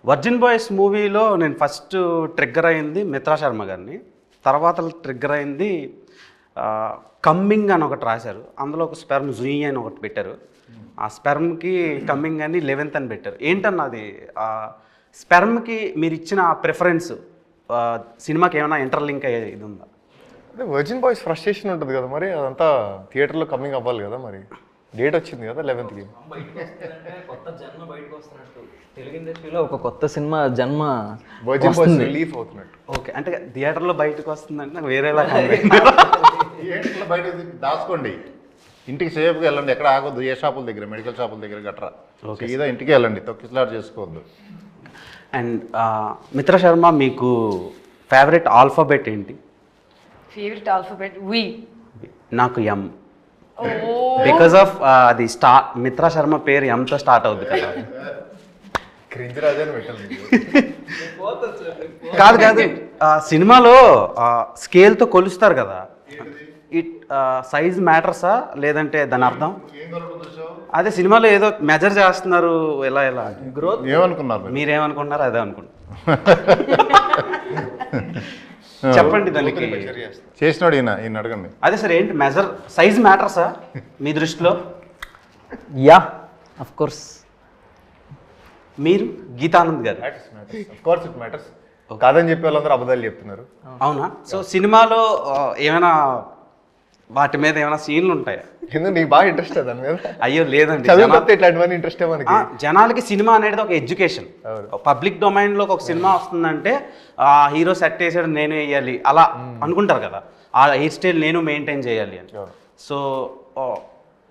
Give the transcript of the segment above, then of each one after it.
Virgin boys మూవీలో నేను first trigger అయింది మిత్రా శర్మ గారిని, తర్వాత ట్రిగ్గర్ అయింది కమ్మింగ్ అని ఒకటి రాశారు, అందులో ఒక స్పెర్మ్ జుయి అని ఒకటి పెట్టారు, ఆ స్పెర్మ్కి కమ్మింగ్ అని 11th అని పెట్టారు. ఏంటన్నది స్పెర్మ్కి మీరు ఇచ్చిన ప్రిఫరెన్స్ సినిమాకి ఏమైనా ఇంటర్లింక్ అయ్యే ఇది ఉందా? అదే వర్జిన్ బాయ్స్ ఫ్రస్ట్రేషన్ ఉంటుంది కదా, మరి అదంతా థియేటర్లో కమ్మింగ్ అవ్వాలి కదా, మరి డేట్ వచ్చింది కదా 11th కొత్త జన్మ బయటకు వస్తున్నట్టు తెలుగు ఇండస్ట్రీలో ఒక కొత్త సినిమా జన్మ వర్జిన్ బాయ్స్ రిలీఫ్ అవుతున్నట్టు. ఓకే, అంటే థియేటర్లో బయటకు వస్తుందంటే నాకు వేరేలా థియేటర్లో బయట దాచుకోండి, ఇంటికి సేఫ్గా వెళ్ళండి, ఎక్కడ ఆగొద్దు, ఏ షాపుల దగ్గర మెడికల్ షాపుల దగ్గర గట్రా సీదా ఇంటికి వెళ్ళండి, తొక్కిసలాట్ చేసుకోవద్దు. అండ్ మిత్రా శర్మ, మీకు ఫేవరెట్ ఆల్ఫాబెట్ ఏంటి? ఫేవరెట్ ఆల్ఫాబెట్ వి. నాకు ఎం, బికాస్ ఆఫ్ అది మిత్రా శర్మ పేరు ఎంతో స్టార్ట్ అవుతుంది కదా. క్రింజ్ రాజాని పెట్టాలి. కాదు కాదు, సినిమాలో స్కేల్తో కొలుస్తారు కదా, ఇట్ సైజ్ మ్యాటర్సా లేదంటే దాని అర్థం? అదే సినిమాలో ఏదో మెజర్ చేస్తున్నారు, ఎలా ఎలా గ్రోత్ ఏమనుకున్నారు మీరేమనుకున్నారు? అదే అనుకుంటున్నారు. చెప్పండి దానికి. చేసినాడు ఈయన అడగండి. అదే సార్, ఏంటి మెజర్ సైజ్ మ్యాటర్సా మీ దృష్టిలో? Yeah, of course. మీరు గీతానంద్ గారు కోర్స్ ఇట్ మ్యాటర్స్. కాదని చెప్పే వాళ్ళందరూ అబద్ధాలు చెప్తున్నారు. అవునా? సో సినిమాలో ఏమైనా వాటి మీద ఏమైనా సీన్లు ఉంటాయా? ఎందుకు నీకు బాగా ఇంట్రెస్ట్ దాని మీద? అయ్యో లేదండి, చదివితే ఇట్లాంటివన్నీ ఇంట్రెస్ట్ మనకి. జనాలకి సినిమా అనేది ఒక ఎడ్యుకేషన్. పబ్లిక్ డొమైన్లో ఒక సినిమా వస్తుందంటే హీరో సెట్ వేసాడు నేను వేయాలి అలా అనుకుంటారు కదా, ఆ హెయిర్ స్టైల్ నేను మెయింటైన్ చేయాలి అని. So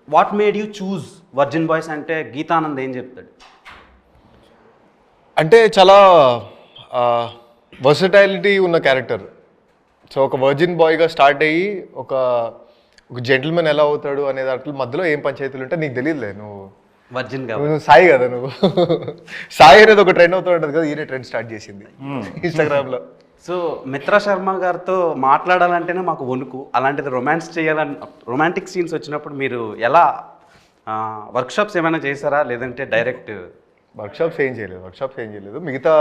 what made you choose virgin boys అంటే గీతానంద్ ఏం చెప్తాడు? అంటే చాలా వర్సటైలిటీ ఉన్న క్యారెక్టర్. సో ఒక వర్జిన్ బాయ్గా స్టార్ట్ అయ్యి ఒక జెంటిల్మెన్ ఎలా అవుతాడు అనే దాంట్లో మధ్యలో ఏం పంచాయతీలు ఉంటే నీకు తెలియదులే. నువ్వు వర్జిన్ నువ్వు సాయి కదా, నువ్వు సాయి అనేది ఒక ట్రెండ్ అవుతూ ఉంటుంది కదా, ఈయన ట్రెండ్ స్టార్ట్ చేసింది ఇన్స్టాగ్రామ్లో. సో మిత్రా శర్మ గారితో మాట్లాడాలంటేనే మాకు వణుకు, అలాంటిది రొమాన్స్ చేయాలని రొమాంటిక్ సీన్స్ వచ్చినప్పుడు మీరు ఎలా వర్క్షాప్స్ ఏమైనా చేశారా లేదంటే డైరెక్ట్? వర్క్షాప్స్ ఏం చేయలేదు. మిగతా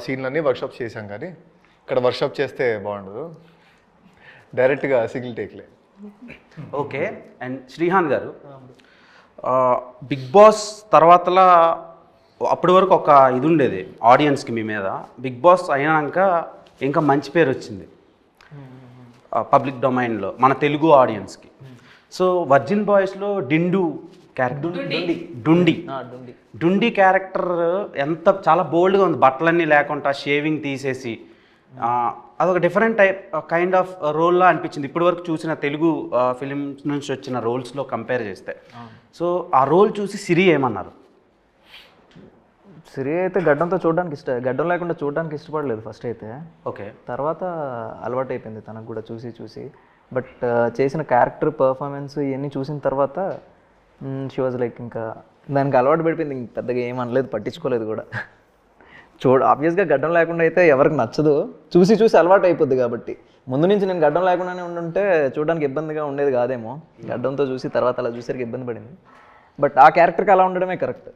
సీన్లన్నీ వర్క్షాప్స్ చేశాం, కానీ ఇక్కడ వర్క్షాప్ చేస్తే బాగుండదు, డైరెక్ట్గా సింగిల్ టేక్లే. ఓకే. అండ్ శ్రీహాన్ గారు, బిగ్ బాస్ తర్వాతలా అప్పటి వరకు ఒక ఇది ఉండేది ఆడియన్స్కి మీ మీద, బిగ్ బాస్ అయినాక ఇంకా మంచి పేరు వచ్చింది పబ్లిక్ డొమైన్లో మన తెలుగు ఆడియన్స్కి. సో వర్జిన్ బాయ్స్లో డిండు క్యారెక్టర్, డుండి క్యారెక్టర్ ఎంత చాలా బోల్డ్గా ఉంది, బట్టలన్నీ లేకుండా షేవింగ్ తీసేసి అదొక డిఫరెంట్ కైండ్ ఆఫ్ రోల్లా అనిపించింది ఇప్పటి వరకు చూసిన తెలుగు ఫిలిమ్స్ నుంచి వచ్చిన రోల్స్లో కంపేర్ చేస్తే. సో ఆ రోల్ చూసి సిరి ఏమన్నారు? సిరి అయితే గడ్డంతో గడ్డం లేకుండా చూడడానికి ఇష్టపడలేదు ఫస్ట్ అయితే. ఓకే. తర్వాత అలవాటు అయిపోయింది తనకు కూడా చూసి. బట్ చేసిన క్యారెక్టర్ పర్ఫార్మెన్స్ ఇవన్నీ చూసిన తర్వాత షీ వాజ్ లైక్ ఇంకా దానికి అలవాటు పడిపోయింది, ఇంక పెద్దగా ఏం అనలేదు, పట్టించుకోలేదు కూడా. ఆబ్వియస్గా గడ్డం లేకుండా అయితే ఎవరికి నచ్చదు, చూసి అలవాటు అయిపోద్ది. కాబట్టి ముందు నుంచి నేను గడ్డం లేకుండానే ఉండుంటే చూడడానికి ఇబ్బందిగా ఉండేది కాదేమో, గడ్డంతో చూసి తర్వాత అలా చూసరికి ఇబ్బంది పడింది. బట్ ఆ క్యారెక్టర్కి అలా ఉండడమే కరెక్ట్.